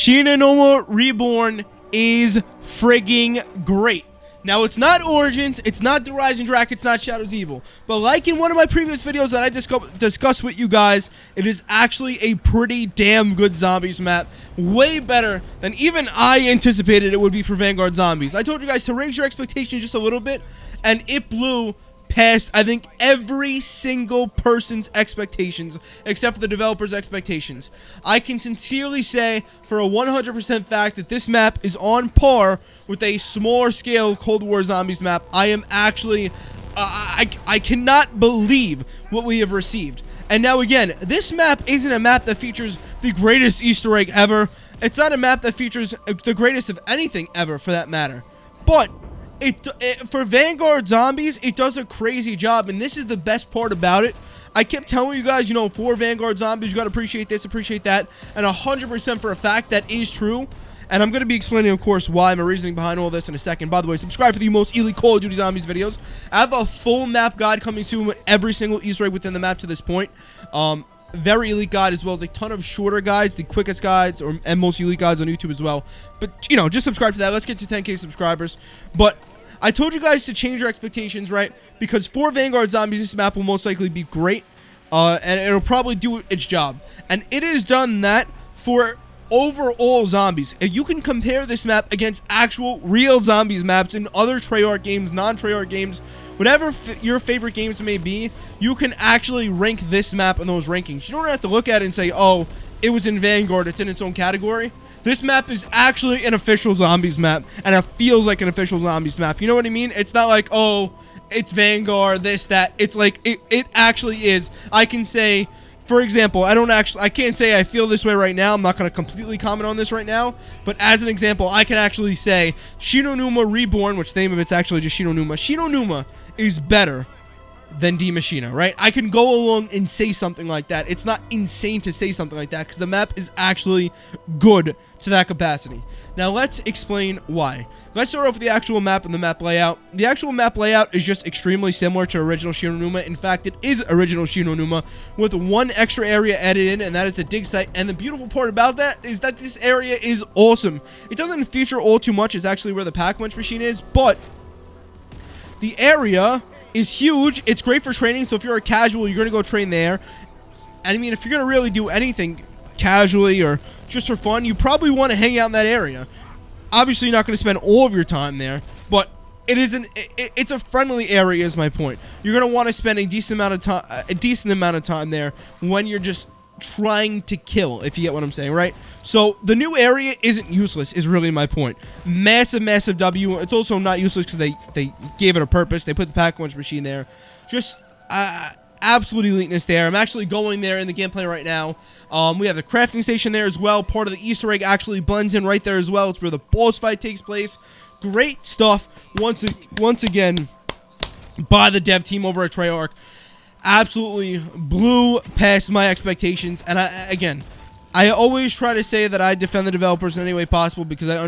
Numa Reborn is frigging great. Now, it's not Origins, it's not the Rising Drac, it's not Shadows Evil. But like in one of my previous videos that I discussed with you guys, it is actually a pretty damn good zombies map. Way better than even I anticipated it would be for Vanguard zombies. I told you guys to raise your expectations just a little bit, and it blew past, I think, every single person's expectations, except for the developer's expectations. I can sincerely say for a 100% fact that this map is on par with a smaller scale Cold War Zombies map. I am actually, I cannot believe what we have received. And now again, this map isn't a map that features the greatest Easter egg ever. It's not a map that features the greatest of anything ever, for that matter. But for Vanguard zombies, it does a crazy job, and this is the best part about it. I kept telling you guys, you know, for Vanguard zombies, you gotta appreciate this, appreciate that, and 100% for a fact that is true. And I'm going to be explaining, of course, why, my reasoning behind all this in a second. By the way, subscribe for the most elite Call of Duty Zombies videos. I have a full map guide coming soon with every single Easter egg within the map to this point. Very elite guide, as well as a ton of shorter guides, the quickest guides, and most elite guides on YouTube as well. But, you know, just subscribe to that. Let's get to 10K subscribers. But I told you guys to change your expectations, right? Because for Vanguard zombies, this map will most likely be great. And it'll probably do its job. And it has done that for overall zombies. If you can compare this map against actual real zombies maps in other Treyarch games, non-Treyarch games, whatever your favorite games may be, you can actually rank this map in those rankings. You don't have to look at it and say, oh, it was in Vanguard, it's in its own category. This map is actually an official zombies map, and it feels like an official zombies map. You know what I mean? It's not like, oh, it's Vanguard, this, that. It's like, it actually is. I can say, for example, I can't say I feel this way right now. I'm not going to completely comment on this right now. But as an example, I can actually say Numa Reborn, which the name of it's actually just Numa. Numa is better than D Machina, right? I can go along and say something like that. It's not insane to say something like that because the map is actually good to that capacity. Now let's explain why. Let's start off with the actual map and the map layout. The actual map layout is just extremely similar to original Numa. In fact, it is original Numa with one extra area added in, and that is the dig site. And the beautiful part about that is that this area is awesome. It doesn't feature all too much. It's actually where the pack punch machine is, but the area is huge. It's great for training, so if you're a casual, you're going to go train there. And I mean, if you're going to really do anything casually or just for fun, you probably want to hang out in that area. Obviously, you're not going to spend all of your time there, but it's a friendly area is my point. You're going to want to spend a decent amount of time there when you're just trying to kill, if you get what I'm saying, right? So the new area isn't useless is really my point. Massive W. It's also not useless because they gave it a purpose. They put the pack punch machine there. Just absolute eliteness there. I'm actually going there in the gameplay right now. We have the crafting station there as well. Part of the Easter egg actually blends in right there as well. It's where the boss fight takes place. Great stuff once again by the dev team over at Treyarch. Absolutely blew past my expectations, and I always try to say that I defend the developers in any way possible because I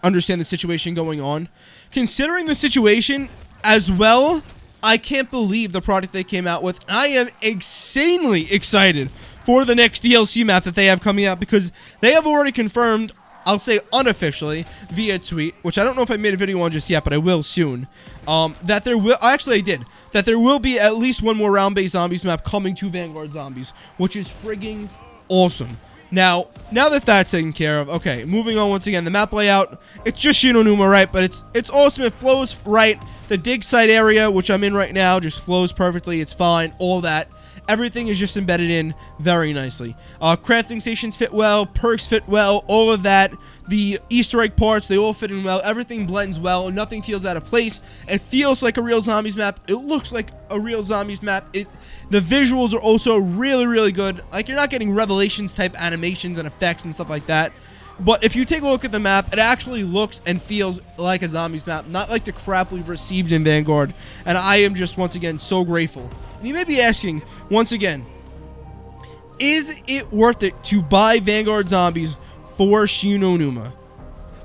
understand the situation going on. Considering the situation as well, I can't believe the product they came out with. I am insanely excited for the next DLC map that they have coming out because they have already confirmed, I'll say unofficially, via tweet, which I don't know if I made a video on just yet, but I will soon, that there will, actually I did, that there will be at least one more round-based zombies map coming to Vanguard Zombies, which is frigging awesome. Now that that's taken care of, okay, moving on once again, the map layout, it's just Numa, right, but it's awesome, it flows right, the dig site area, which I'm in right now, just flows perfectly, it's fine, all that. Everything is just embedded in very nicely. Crafting stations fit well, perks fit well, all of that. The Easter egg parts, they all fit in well. Everything blends well. Nothing feels out of place. It feels like a real zombies map. It looks like a real zombies map. The visuals are also really good. Like, you're not getting Revelations type animations and effects and stuff like that. But if you take a look at the map, it actually looks and feels like a zombies map, not like the crap we've received in Vanguard. And I am just, once again, so grateful. And you may be asking, once again, is it worth it to buy Vanguard Zombies for Numa?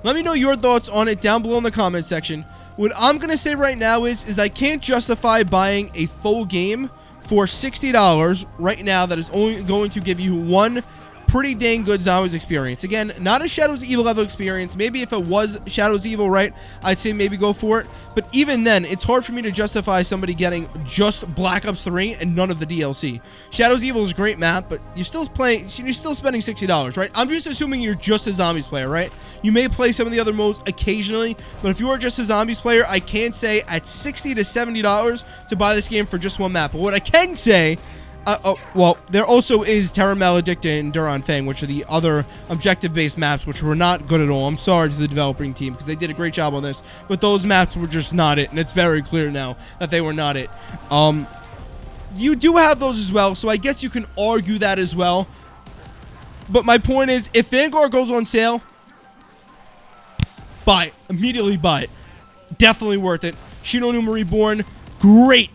Let me know your thoughts on it down below in the comment section. What I'm going to say right now is I can't justify buying a full game for $60 right now that is only going to give you one pretty dang good Zombies experience. Again, not a Shadows of Evil level experience. Maybe if it was Shadows of Evil, right, I'd say maybe go for it. But even then, it's hard for me to justify somebody getting just Black Ops 3 and none of the DLC. Shadows of Evil is a great map, but you're still spending $60, right? I'm just assuming you're just a Zombies player, right? You may play some of the other modes occasionally, but if you are just a Zombies player, I can't say at $60 to $70 to buy this game for just one map. But what I can say, well, there also is Terra Maledicta and Duran Fang, which are the other objective-based maps, which were not good at all. I'm sorry to the developing team, because they did a great job on this, but those maps were just not it, and it's very clear now that they were not it. You do have those as well, so I guess you can argue that as well. But my point is, if Vanguard goes on sale, buy it. Immediately buy it. Definitely worth it. Numa Reborn, great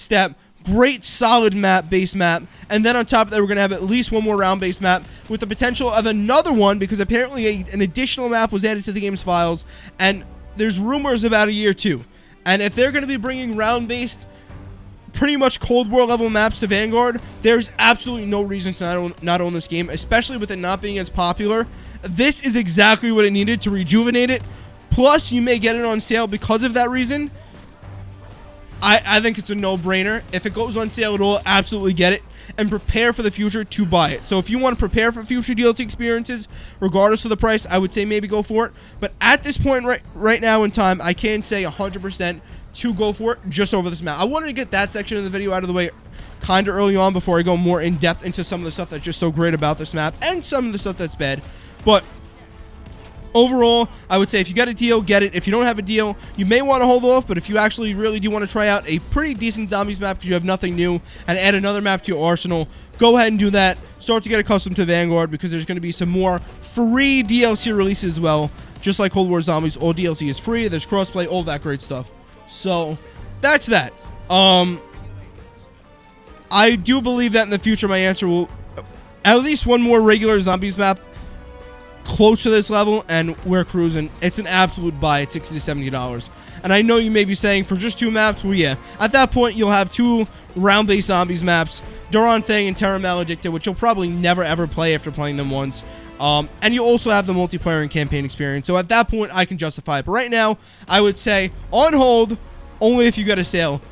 step. Great solid map, base map, and then on top of that, we're going to have at least one more round-based map with the potential of another one, because apparently an additional map was added to the game's files, and there's rumors about a year too. And if they're going to be bringing round-based, pretty much Cold War level maps to Vanguard, there's absolutely no reason to not own this game, especially with it not being as popular. This is exactly what it needed to rejuvenate it. Plus, you may get it on sale because of that reason. I think it's a no-brainer. If it goes on sale at all, absolutely get it and prepare for the future to buy it. So if you want to prepare for future DLC experiences, regardless of the price, I would say maybe go for it. But at this point right now in time, I can say 100% to go for it just over this map. I wanted to get that section of the video out of the way kind of early on before I go more in depth into some of the stuff that's just so great about this map and some of the stuff that's bad. But overall, I would say if you got a deal, get it. If you don't have a deal, you may want to hold off, but if you actually really do want to try out a pretty decent Zombies map because you have nothing new and add another map to your arsenal, go ahead and do that. Start to get accustomed to Vanguard, because there's going to be some more free DLC releases as well. Just like Cold War Zombies, all DLC is free. There's crossplay, all that great stuff. So, that's that. I do believe that in the future my answer will at least one more regular Zombies map close to this level, and we're cruising. It's an absolute buy at $60 to $70. And I know you may be saying, for just two maps, well, yeah. At that point, you'll have two round-based Zombies maps, Duran Fang and Terra Maledicta, which you'll probably never ever play after playing them once. And you also have the multiplayer and campaign experience. So at that point, I can justify it. But right now, I would say on hold, only if you get a sale.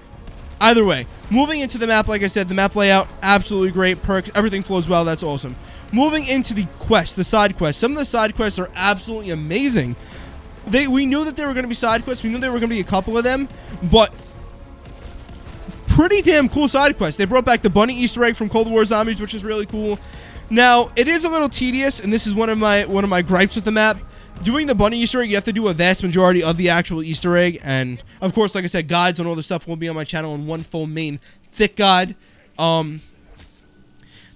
Either way, moving into the map, like I said, the map layout, absolutely great. Perks, everything flows well. That's awesome. Moving into the quests, the side quests. Some of the side quests are absolutely amazing. We knew that there were going to be side quests. We knew there were going to be a couple of them, but pretty damn cool side quests. They brought back the bunny Easter egg from Cold War Zombies, which is really cool. Now, it is a little tedious, and this is one of my gripes with the map. Doing the bunny Easter egg, you have to do a vast majority of the actual Easter egg, and of course, like I said, guides on all the stuff will be on my channel in one full main thick guide.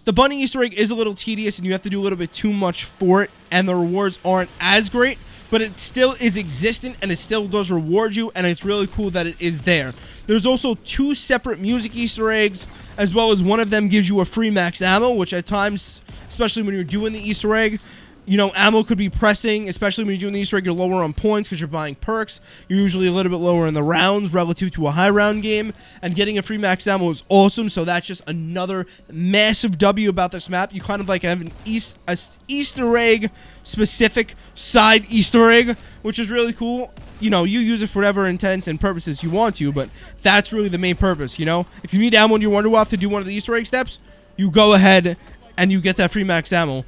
The bunny Easter egg is a little tedious, and you have to do a little bit too much for it, and the rewards aren't as great, but it still is existent, and it still does reward you, and it's really cool that it is there. There's also two separate music Easter eggs, as well as one of them gives you a free max ammo, which at times, especially when you're doing the Easter egg, you know, ammo could be pressing, especially when you're doing the Easter egg, you're lower on points because you're buying perks. You're usually a little bit lower in the rounds relative to a high round game, and getting a free max ammo is awesome, so that's just another massive W about this map. You kind of like have an Easter egg specific side Easter egg, which is really cool. You know, you use it for whatever intents and purposes you want to, but that's really the main purpose, you know? If you need ammo in your WONDERWAFFE to do one of the Easter egg steps, you go ahead and you get that free max ammo.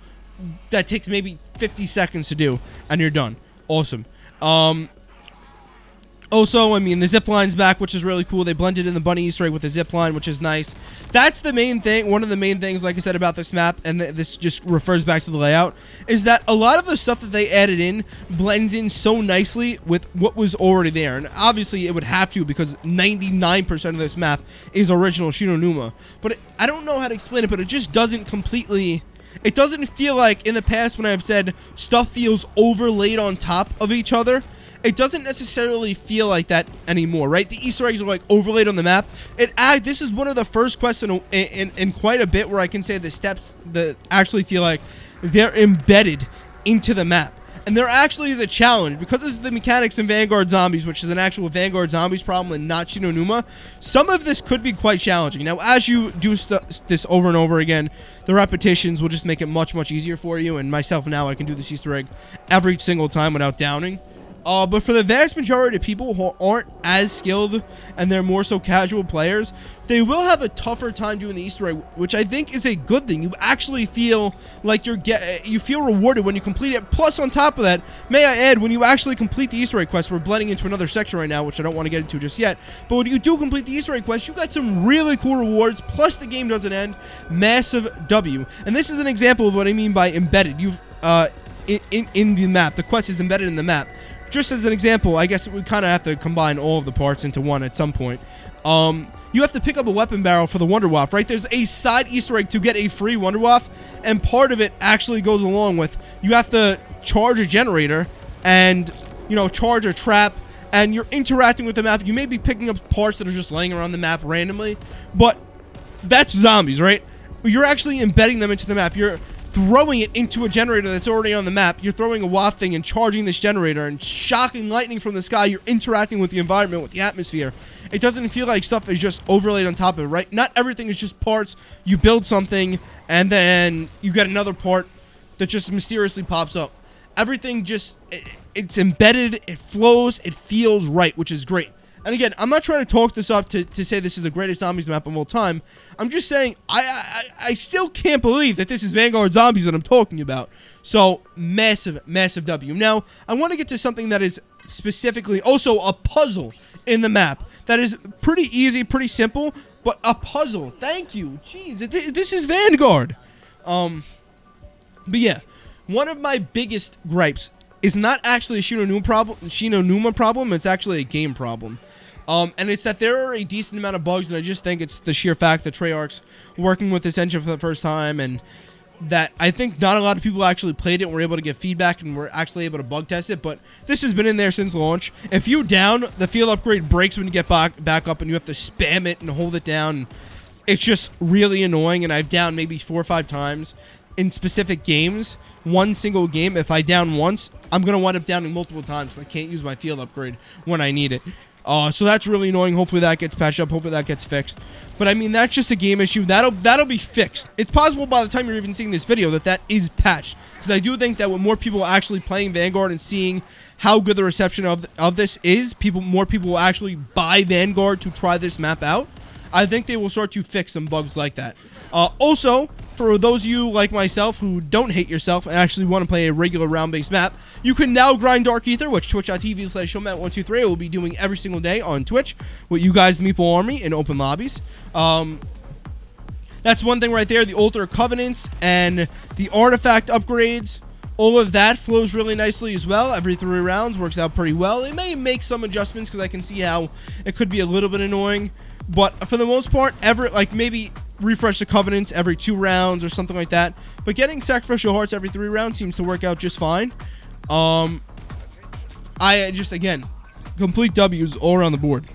That takes maybe 50 seconds to do, and you're done. Awesome. Also, I mean, the zipline's back, which is really cool. They blended in the bunny Easter egg with the zipline, which is nice. That's the main thing. One of the main things, like I said, about this map, and this just refers back to the layout, is that a lot of the stuff that they added in blends in so nicely with what was already there. And obviously, it would have to, because 99% of this map is original Numa. But I don't know how to explain it, but it just doesn't completely... It doesn't feel like in the past when I've said stuff feels overlaid on top of each other. It doesn't necessarily feel like that anymore, right? The Easter eggs are like overlaid on the map. This is one of the first quests in quite a bit where I can say the steps that actually feel like they're embedded into the map. And there actually is a challenge, because this is the mechanics in Vanguard Zombies, which is an actual Vanguard Zombies problem and not Numa. Some of this could be quite challenging. Now, as you do this over and over again, the repetitions will just make it much, much easier for you. And myself now, I can do this Easter egg every single time without downing. But for the vast majority of people who aren't as skilled and they're more so casual players, they will have a tougher time doing the Easter egg, which I think is a good thing. You actually feel like you feel rewarded when you complete it. Plus, on top of that, may I add, when you actually complete the Easter egg quest, we're blending into another section right now, which I don't want to get into just yet. But when you do complete the Easter egg quest, you got some really cool rewards. Plus, the game doesn't end. Massive W. And this is an example of what I mean by embedded. You've in the map. The quest is embedded in the map. Just as an example, I guess we kind of have to combine all of the parts into one at some point. You have to pick up a weapon barrel for the WONDERWAFFE, right? There's a side Easter egg to get a free WONDERWAFFE, and part of it actually goes along with you have to charge a generator and, you know, charge a trap, and you're interacting with the map. You may be picking up parts that are just laying around the map randomly, but that's zombies, right? You're actually embedding them into the map. You're throwing it into a generator that's already on the map. You're throwing a waft thing and charging this generator and shocking lightning from the sky. You're interacting with the environment, with the atmosphere. It doesn't feel like stuff is just overlaid on top of it, right? Not everything is just parts. You build something and then you get another part that just mysteriously pops up. Everything just, it's embedded, it flows, it feels right, which is great. And again, I'm not trying to talk this up to say this is the greatest zombies map of all time. I'm just saying I still can't believe that this is Vanguard Zombies that I'm talking about. So, massive, massive W. Now, I want to get to something that is specifically also a puzzle in the map. That is pretty easy, pretty simple, but a puzzle. Thank you. Jeez, this is Vanguard. But yeah, one of my biggest gripes is not actually a Numa problem, it's actually a game problem. And it's that there are a decent amount of bugs, and I just think it's the sheer fact that Treyarch's working with this engine for the first time, and that I think not a lot of people actually played it and were able to get feedback and were actually able to bug test it, but this has been in there since launch. If you down, the field upgrade breaks when you get back up, and you have to spam it and hold it down. It's just really annoying, and I've downed maybe 4 or 5 times in specific games. One single game, if I down once, I'm going to wind up downing multiple times. I can't use my field upgrade when I need it. So that's really annoying. Hopefully that gets patched up. Hopefully that gets fixed. But I mean, that's just a game issue. That'll be fixed. It's possible by the time you're even seeing this video that is patched. Because I do think that with more people actually playing Vanguard and seeing how good the reception of this is, more people will actually buy Vanguard to try this map out. I think they will start to fix some bugs like that. Also, for those of you like myself who don't hate yourself and actually want to play a regular round-based map, you can now grind Dark Ether, which twitch.tv/showmat123 will be doing every single day on Twitch with you guys, the Meeple Army, in open lobbies. That's one thing right there. The Altar Covenants and the Artifact upgrades, all of that flows really nicely as well. Every 3 rounds works out pretty well. It may make some adjustments because I can see how it could be a little bit annoying. But for the most part, maybe refresh the Covenants every 2 rounds or something like that. But getting Sacrificial Hearts every 3 rounds seems to work out just fine. Again, complete W's all around the board.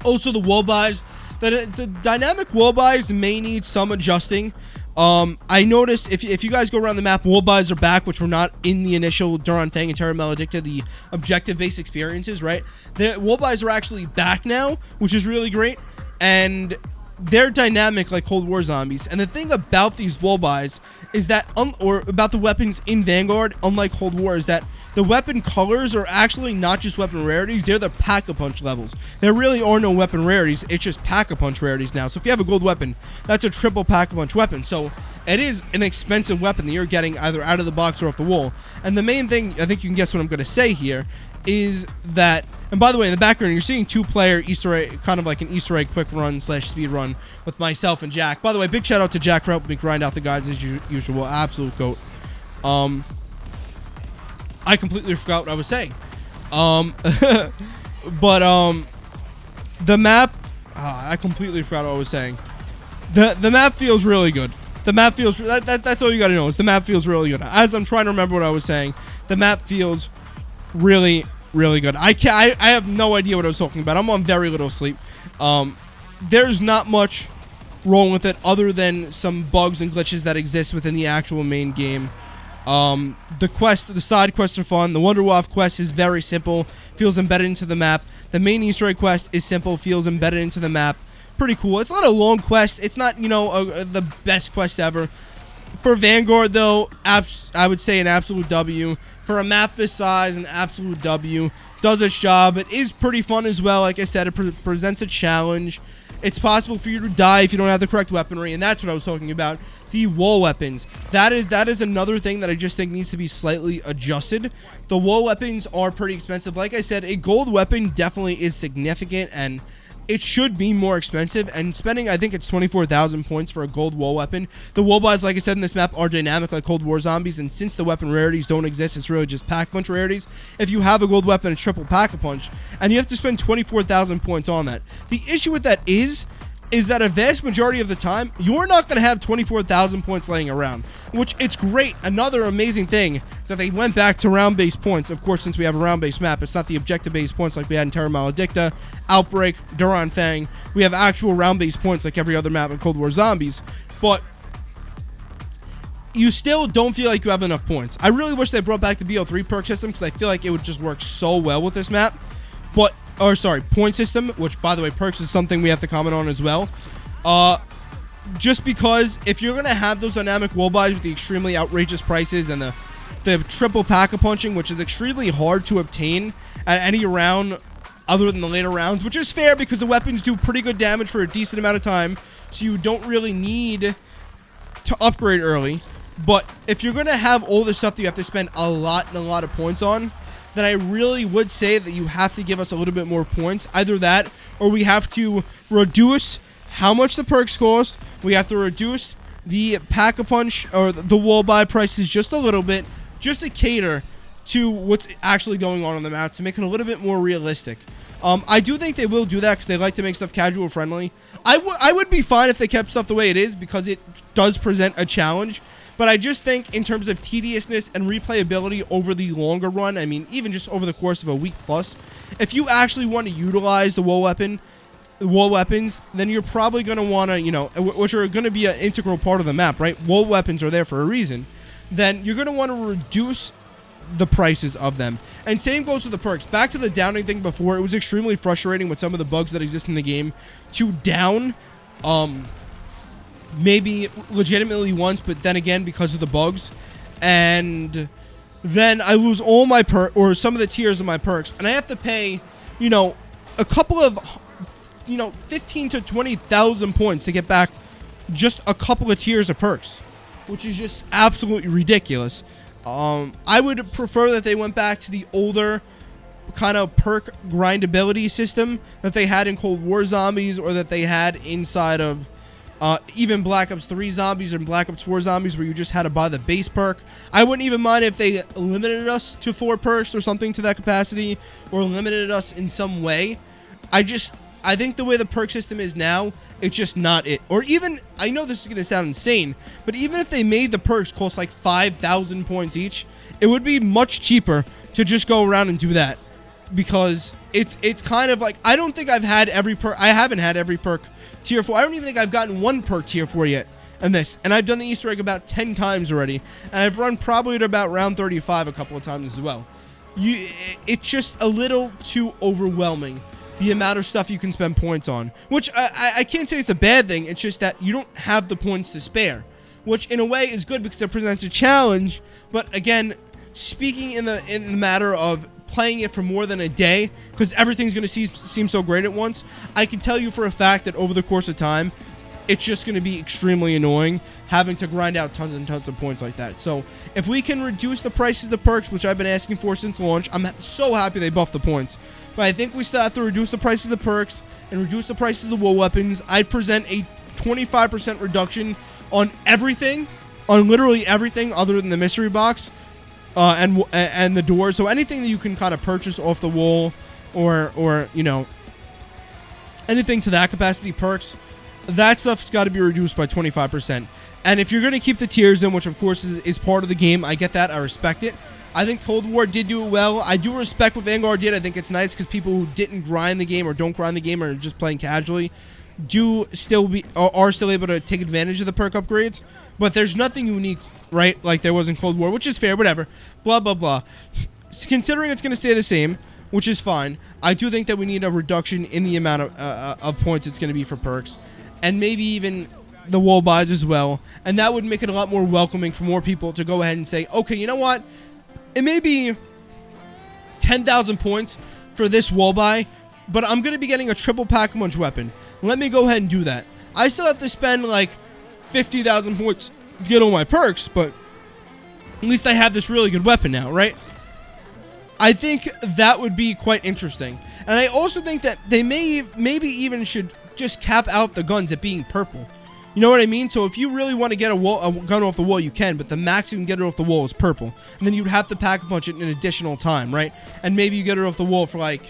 Also, the wall buys. The dynamic wall buys may need some adjusting. I noticed if you guys go around the map, wall buys are back, which were not in the initial Duran Thang and Terra Maledicta, the objective-based experiences, right? The wall buys are actually back now, which is really great, and they're dynamic like Cold War zombies. And the thing about these wall buys is that, or about the weapons in Vanguard, unlike Cold War, is that the weapon colors are actually not just weapon rarities, they're the Pack-a-Punch levels. There really are no weapon rarities, it's just Pack-a-Punch rarities now. So if you have a gold weapon, that's a triple Pack-a-Punch weapon. So it is an expensive weapon that you're getting either out of the box or off the wall. And the main thing, I think you can guess what I'm going to say here, is that, and by the way, in the background, you're seeing 2-player Easter egg, kind of like an Easter egg quick run / speed run with myself and Jack. By the way, big shout out to Jack for helping me grind out the guides as usual. Absolute goat. I completely forgot what I was saying. The map, I completely forgot what I was saying. The map feels really good. The map feels, that's all you gotta know, is the map feels really good. As I'm trying to remember what I was saying, the map feels really, really good. I have no idea what I was talking about. I'm on very little sleep. There's not much wrong with it other than some bugs and glitches that exist within the actual main game. The side quests are fun. The WONDERWAFFE quest is very simple, feels embedded into the map. The main Easter egg quest is simple, feels embedded into the map. Pretty cool. It's not a long quest. It's not, you know, the best quest ever. For Vanguard, though, I would say an absolute W. For a map this size, an absolute W. Does its job. It is pretty fun as well. Like I said, it presents a challenge. It's possible for you to die if you don't have the correct weaponry, and that's what I was talking about. The wall weapons. That is another thing that I just think needs to be slightly adjusted. The wall weapons are pretty expensive. Like I said, a gold weapon definitely is significant, and it should be more expensive, and spending, I think it's 24,000 points for a gold wall weapon. The wall buys, like I said in this map, are dynamic like Cold War zombies, and since the weapon rarities don't exist, it's really just pack-a-punch rarities. If you have a gold weapon, it's triple pack-a-punch, and you have to spend 24,000 points on that. The issue with that is that a vast majority of the time, you're not going to have 24,000 points laying around, which it's great. Another amazing thing is that they went back to round-based points. Of course, since we have a round-based map, it's not the objective-based points like we had in Terra Maledicta, Outbreak, Duran Fang. We have actual round-based points like every other map in Cold War Zombies, but you still don't feel like you have enough points. I really wish they brought back the BO3 perk system because I feel like it would just work so well with this map, but point system, which, by the way, perks is something we have to comment on as well. Just because if you're going to have those dynamic wall buys with the extremely outrageous prices and the triple pack-a-punching, which is extremely hard to obtain at any round other than the later rounds, which is fair because the weapons do pretty good damage for a decent amount of time, so you don't really need to upgrade early. But if you're going to have all this stuff that you have to spend a lot of points on, then I really would say that you have to give us a little bit more points. Either that, or we have to reduce how much the perks cost. We have to reduce the pack-a-punch or the wall buy prices just a little bit, just to cater to what's actually going on the map, to make it a little bit more realistic. I do think they will do that because they like to make stuff casual friendly. I would be fine if they kept stuff the way it is because it does present a challenge. But I just think in terms of tediousness and replayability over the longer run, I mean, even just over the course of a week plus, if you actually want to utilize the wall weapons, then you're probably going to want to, you know, which are going to be an integral part of the map, right? Wall weapons are there for a reason. Then you're going to want to reduce the prices of them. And same goes with the perks. Back to the downing thing before, it was extremely frustrating with some of the bugs that exist in the game to down, maybe legitimately once, but then again because of the bugs, and then I lose all my or some of the tiers of my perks, and I have to pay, you know, a couple of, you know, 15 to 20,000 points to get back just a couple of tiers of perks, which is just absolutely ridiculous. I would prefer that they went back to the older kind of perk grindability system that they had in Cold War Zombies, or that they had inside of even Black Ops 3 Zombies and Black Ops 4 Zombies, where you just had to buy the base perk. I wouldn't even mind if they limited us to 4 perks or something to that capacity, or limited us in some way. I think the way the perk system is now, it's just not it. Or even, I know this is going to sound insane, but even if they made the perks cost like 5,000 points each, it would be much cheaper to just go around and do that. Because it's kind of like, I don't think I've had every perk. I haven't had every perk tier 4. I don't even think I've gotten one perk tier 4 yet in this. And I've done the Easter egg about 10 times already. And I've run probably at about round 35 a couple of times as well. It's just a little too overwhelming, the amount of stuff you can spend points on. Which I can't say it's a bad thing. It's just that you don't have the points to spare. Which in a way is good because it presents a challenge. But again, speaking in the matter of playing it for more than a day, because everything's going to seem so great at once, I can tell you for a fact that over the course of time, it's just going to be extremely annoying having to grind out tons and tons of points like that. So if we can reduce the prices of the perks, which I've been asking for since launch, I'm so happy they buffed the points. But I think we still have to reduce the prices of the perks and reduce the prices of wall weapons. I'd present a 25% reduction on everything, on literally everything other than the mystery box. And the doors, so anything that you can kind of purchase off the wall, or you know, anything to that capacity, perks, that stuff's got to be reduced by 25%. And if you're going to keep the tiers in, which of course is part of the game, I get that, I respect it. I think Cold War did do it well. I do respect what Vanguard did. I think it's nice because people who didn't grind the game or don't grind the game or are just playing casually are still able to take advantage of the perk upgrades. But there's nothing unique right? Like there was in Cold War, which is fair, whatever. Blah, blah, blah. Considering it's going to stay the same, which is fine, I do think that we need a reduction in the amount of points it's going to be for perks. And maybe even the wall buys as well. And that would make it a lot more welcoming for more people to go ahead and say, okay, you know what? It may be 10,000 points for this wall buy, but I'm going to be getting a triple pack-a-punch weapon. Let me go ahead and do that. I still have to spend like 50,000 points to get all my perks, but at least I have this really good weapon now, right? I think that would be quite interesting. And I also think that they maybe even should just cap out the guns at being purple. You know what I mean? So if you really want to get a gun off the wall, you can, but the max you can get it off the wall is purple. And then you'd have to pack-a-punch it in an additional time, right? And maybe you get it off the wall for like,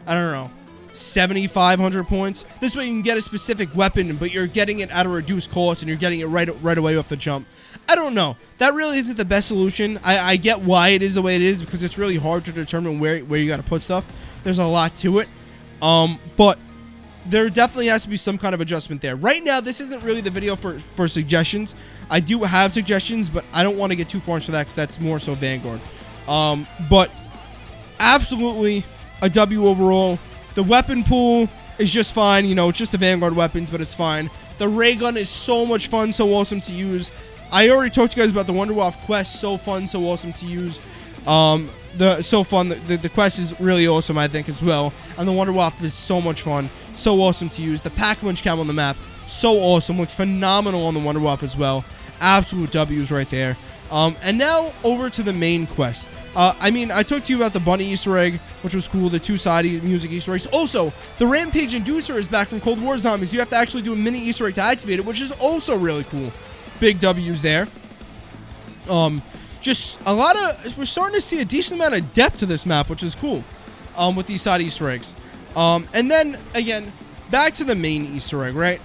I don't know, 7,500 points. This way you can get a specific weapon, but you're getting it at a reduced cost and you're getting it right away off the jump. I don't know. That really isn't the best solution. I get why it is the way it is, because it's really hard to determine where you got to put stuff. There's a lot to it. But there definitely has to be some kind of adjustment there. Right now, this isn't really the video for suggestions. I do have suggestions, but I don't want to get too far into that because that's more so Vanguard. But absolutely a W overall. The weapon pool is just fine. You know, it's just the Vanguard weapons, but it's fine. The ray gun is so much fun, so awesome to use. I already talked to you guys about the WONDERWAFFE quest. So fun, so awesome to use. The quest is really awesome, I think, as well. And the WONDERWAFFE is so much fun, so awesome to use. The pack-a-punch cam on the map, so awesome. Looks phenomenal on the WONDERWAFFE as well. Absolute W's right there. And now over to the main quest. I mean, I talked to you about the bunny Easter egg, which was cool. The two-side music Easter eggs. Also, the Rampage Inducer is back from Cold War Zombies. You have to actually do a mini Easter egg to activate it, which is also really cool. Big W's there. Just a lot of... We're starting to see a decent amount of depth to this map, which is cool. With these side Easter eggs. And then, again, back to the main Easter egg, right?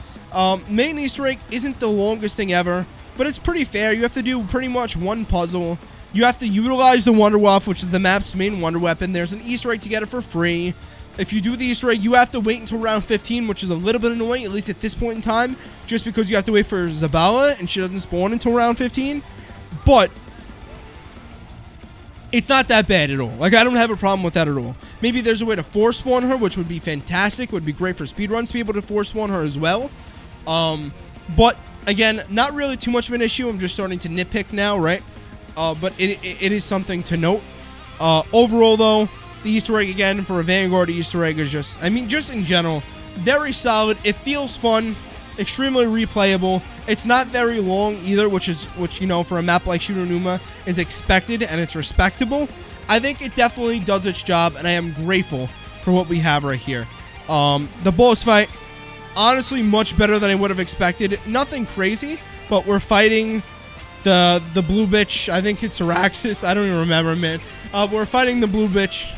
Main Easter egg isn't the longest thing ever, but it's pretty fair. You have to do pretty much one puzzle. You have to utilize the WONDERWAFFE, which is the map's main wonder weapon. There's an Easter egg to get it for free. If you do the Easter egg, you have to wait until round 15, which is a little bit annoying, at least at this point in time, just because you have to wait for Zabala, and she doesn't spawn until round 15. But it's not that bad at all. Like, I don't have a problem with that at all. Maybe there's a way to force spawn her, which would be fantastic. Would be great for speedruns to be able to force spawn her as well. But again, not really too much of an issue. I'm just starting to nitpick now, right? But it is something to note. Overall, though, the Easter egg, again, for a Vanguard Easter egg is just, I mean, just in general, very solid. It feels fun, extremely replayable. It's not very long either, which, you know, for a map like Shooter Numa is expected, and it's respectable. I think it definitely does its job, and I am grateful for what we have right here. The boss fight, honestly, much better than I would have expected. Nothing crazy, but we're fighting the blue bitch. I think it's Araxis. I don't even remember, man. We're fighting the blue bitch.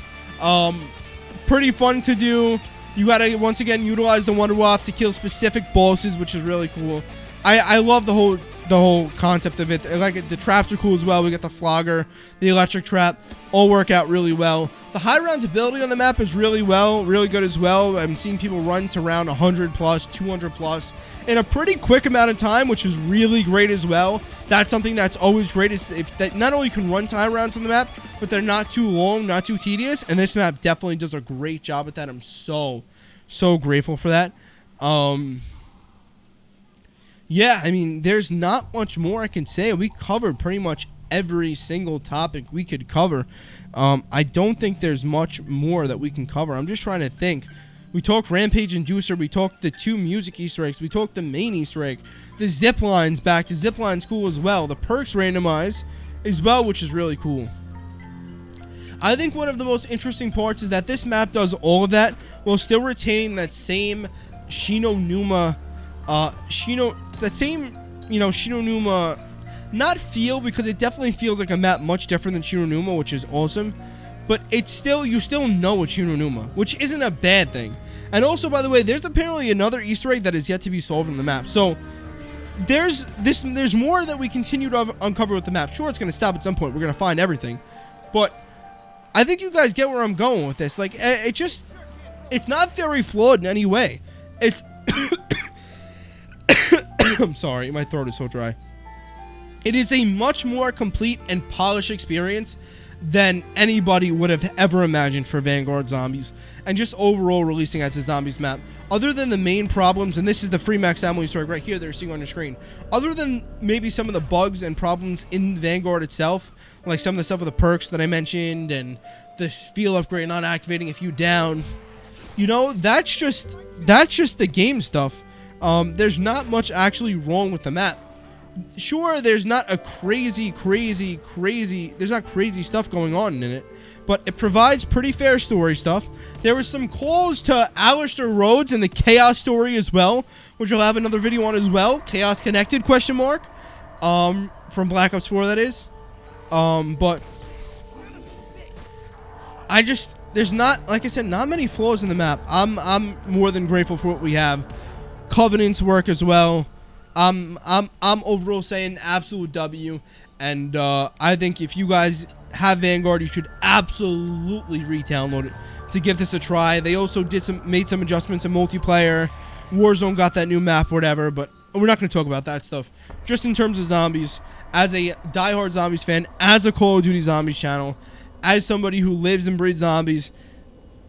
Pretty fun to do. You gotta, once again, utilize the WONDERWAFFE to kill specific bosses, which is really cool. I love the whole concept of it. Like, the traps are cool as well. We got the flogger, the electric trap, all work out really well. The high round ability on the map is really good as well. I'm seeing people run to round 100 plus, 200 plus in a pretty quick amount of time, which is really great as well. That's something that's always great, is if that not only can run to high rounds on the map, but they're not too long, not too tedious. And this map definitely does a great job at that. I'm so grateful for that. Yeah, I mean, there's not much more I can say. We covered pretty much every single topic we could cover. I don't think there's much more that we can cover. I'm just trying to think. We talked Rampage Inducer. We talked the 2 music Easter eggs. We talked the main Easter egg. The zip line's back. The zip line's cool as well. The perks randomize as well, which is really cool. I think one of the most interesting parts is that this map does all of that while still retaining that same Shino Numa, Shino Numa, not feel, because it definitely feels like a map much different than Shino Numa, which is awesome. But it's still, you still know it's Shino Numa, which isn't a bad thing. And also, by the way, there's apparently another Easter egg that is yet to be solved on the map. So there's more that we continue to uncover with the map. Sure, it's going to stop at some point. We're going to find everything. But I think you guys get where I'm going with this. Like, it's not very flawed in any way. It's I'm sorry, my throat is so dry. It is a much more complete and polished experience than anybody would have ever imagined for Vanguard Zombies, and just overall releasing as a Zombies map. Other than the main problems, and this is the free max ammo story right here that you're seeing on your screen, other than maybe some of the bugs and problems in Vanguard itself, like some of the stuff with the perks that I mentioned, and the field upgrade not activating if you down, you know, that's just the game stuff. There's not much actually wrong with the map. Sure, there's not a crazy there's not crazy stuff going on in it, but it provides pretty fair story stuff. There was some calls to Alistair Rhodes in the Chaos story as well, which I'll have another video on as well. Chaos Connected ? From Black Ops 4, that is. But there's not, like I said, not many flaws in the map. I'm more than grateful for what we have. Covenants work as well. I'm overall saying absolute W, and I think if you guys have Vanguard, you should absolutely re-download it to give this a try. They also made some adjustments in multiplayer. Warzone got that new map, whatever, but we're not going to talk about that stuff. Just in terms of zombies, as a diehard Zombies fan, as a Call of Duty Zombies channel, as somebody who lives and breeds zombies,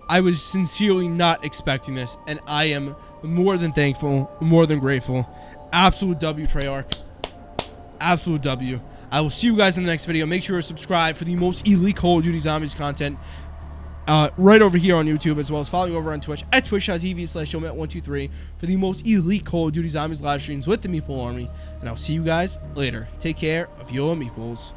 I was sincerely not expecting this, and I am more than thankful, more than grateful. Absolute W, Treyarch. Absolute W. I will see you guys in the next video. Make sure to subscribe for the most elite Call of Duty Zombies content right over here on YouTube, as well as following over on Twitch at twitch.tv/showmet123 for the most elite Call of Duty Zombies live streams with the Meeple Army. And I'll see you guys later. Take care of your meeples.